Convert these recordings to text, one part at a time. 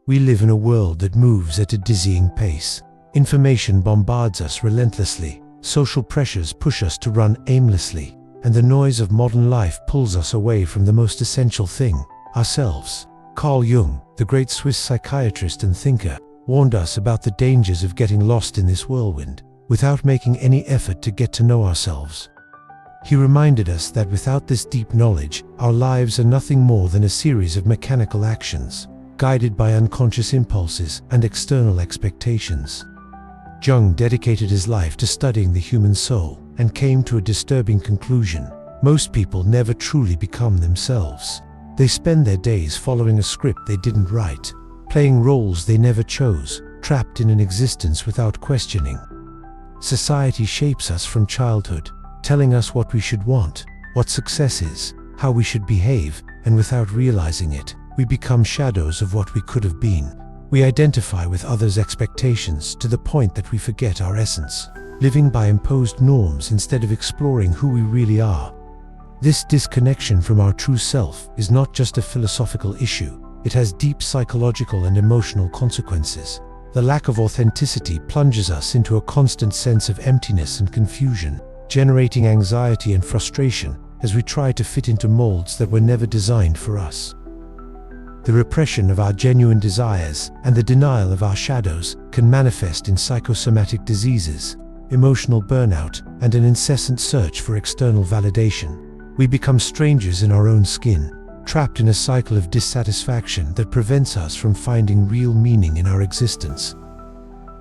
We live in a world that moves at a dizzying pace. Information bombards us relentlessly, social pressures push us to run aimlessly, and the noise of modern life pulls us away from the most essential thing, ourselves. Carl Jung, the great Swiss psychiatrist and thinker, warned us about the dangers of getting lost in this whirlwind, without making any effort to get to know ourselves. He reminded us that without this deep knowledge, our lives are nothing more than a series of mechanical actions, guided by unconscious impulses and external expectations. Jung dedicated his life to studying the human soul and came to a disturbing conclusion. Most people never truly become themselves. They spend their days following a script they didn't write, playing roles they never chose, trapped in an existence without questioning. Society shapes us from childhood, telling us what we should want, what success is, how we should behave, and without realizing it, we become shadows of what we could have been. We identify with others' expectations to the point that we forget our essence, living by imposed norms instead of exploring who we really are. This disconnection from our true self is not just a philosophical issue, it has deep psychological and emotional consequences. The lack of authenticity plunges us into a constant sense of emptiness and confusion, generating anxiety and frustration as we try to fit into molds that were never designed for us. The repression of our genuine desires and the denial of our shadows can manifest in psychosomatic diseases, emotional burnout, and an incessant search for external validation. We become strangers in our own skin, trapped in a cycle of dissatisfaction that prevents us from finding real meaning in our existence.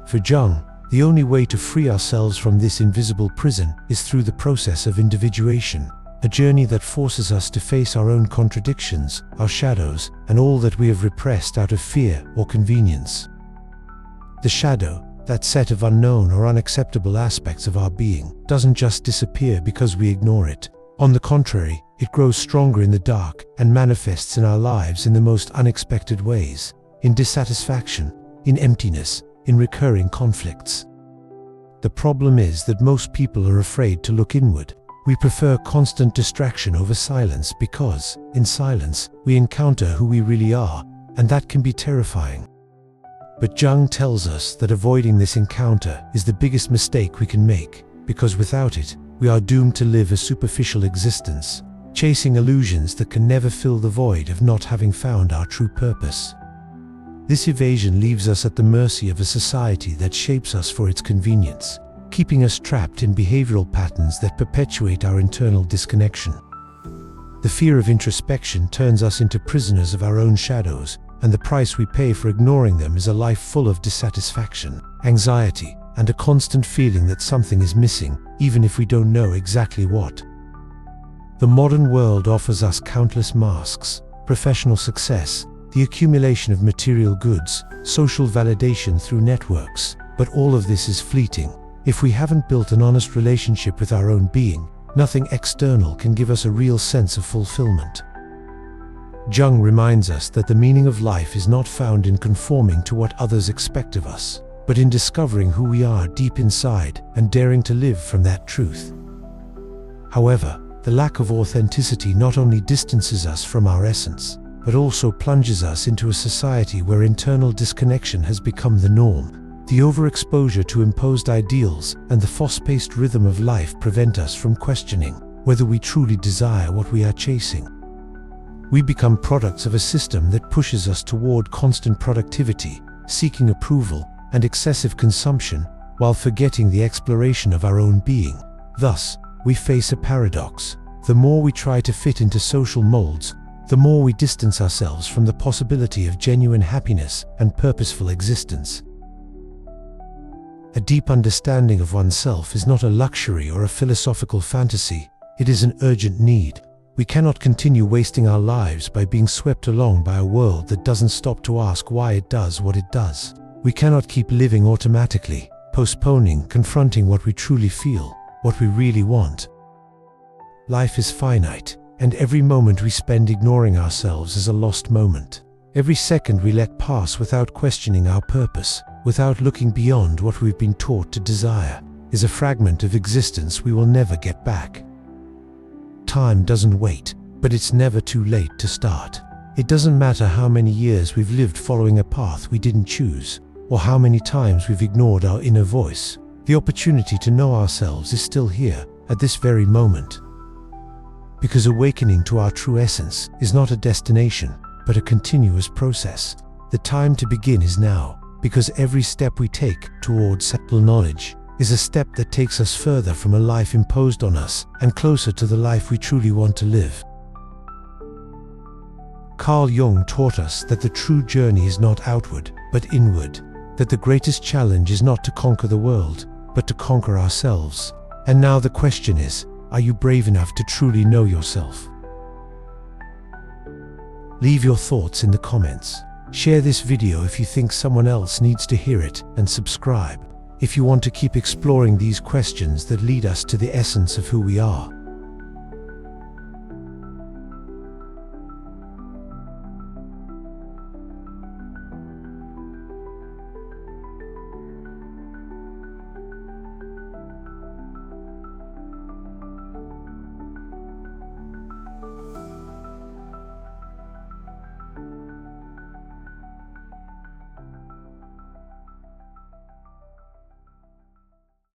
For Jung, the only way to free ourselves from this invisible prison is through the process of individuation, a journey that forces us to face our own contradictions, our shadows, and all that we have repressed out of fear or convenience. The shadow, that set of unknown or unacceptable aspects of our being, doesn't just disappear because we ignore it. On the contrary, it grows stronger in the dark and manifests in our lives in the most unexpected ways, in dissatisfaction, in emptiness, in recurring conflicts. The problem is that most people are afraid to look inward. We prefer constant distraction over silence because, in silence, we encounter who we really are, and that can be terrifying. But Jung tells us that avoiding this encounter is the biggest mistake we can make, because without it, we are doomed to live a superficial existence, chasing illusions that can never fill the void of not having found our true purpose. This evasion leaves us at the mercy of a society that shapes us for its convenience, keeping us trapped in behavioral patterns that perpetuate our internal disconnection. The fear of introspection turns us into prisoners of our own shadows, and the price we pay for ignoring them is a life full of dissatisfaction, anxiety, and a constant feeling that something is missing, even if we don't know exactly what. The modern world offers us countless masks: professional success, the accumulation of material goods, social validation through networks, but all of this is fleeting. If we haven't built an honest relationship with our own being, nothing external can give us a real sense of fulfillment. Jung reminds us that the meaning of life is not found in conforming to what others expect of us, but in discovering who we are deep inside and daring to live from that truth. However, the lack of authenticity not only distances us from our essence, but also plunges us into a society where internal disconnection has become the norm. The overexposure to imposed ideals and the fast-paced rhythm of life prevent us from questioning whether we truly desire what we are chasing. We become products of a system that pushes us toward constant productivity, seeking approval, and excessive consumption, while forgetting the exploration of our own being. Thus, we face a paradox. The more we try to fit into social molds, the more we distance ourselves from the possibility of genuine happiness and purposeful existence. A deep understanding of oneself is not a luxury or a philosophical fantasy, it is an urgent need. We cannot continue wasting our lives by being swept along by a world that doesn't stop to ask why it does what it does. We cannot keep living automatically, postponing, confronting what we truly feel, what we really want. Life is finite, and every moment we spend ignoring ourselves is a lost moment. Every second we let pass without questioning our purpose, without looking beyond what we've been taught to desire, is a fragment of existence we will never get back. Time doesn't wait, but it's never too late to start. It doesn't matter how many years we've lived following a path we didn't choose, or how many times we've ignored our inner voice. The opportunity to know ourselves is still here, at this very moment. Because awakening to our true essence is not a destination, but a continuous process. The time to begin is now, because every step we take towards subtle knowledge is a step that takes us further from a life imposed on us and closer to the life we truly want to live. Carl Jung taught us that the true journey is not outward, but inward, that the greatest challenge is not to conquer the world, but to conquer ourselves. And now the question is, are you brave enough to truly know yourself? Leave your thoughts in the comments. Share this video if you think someone else needs to hear it, and subscribe if you want to keep exploring these questions that lead us to the essence of who we are.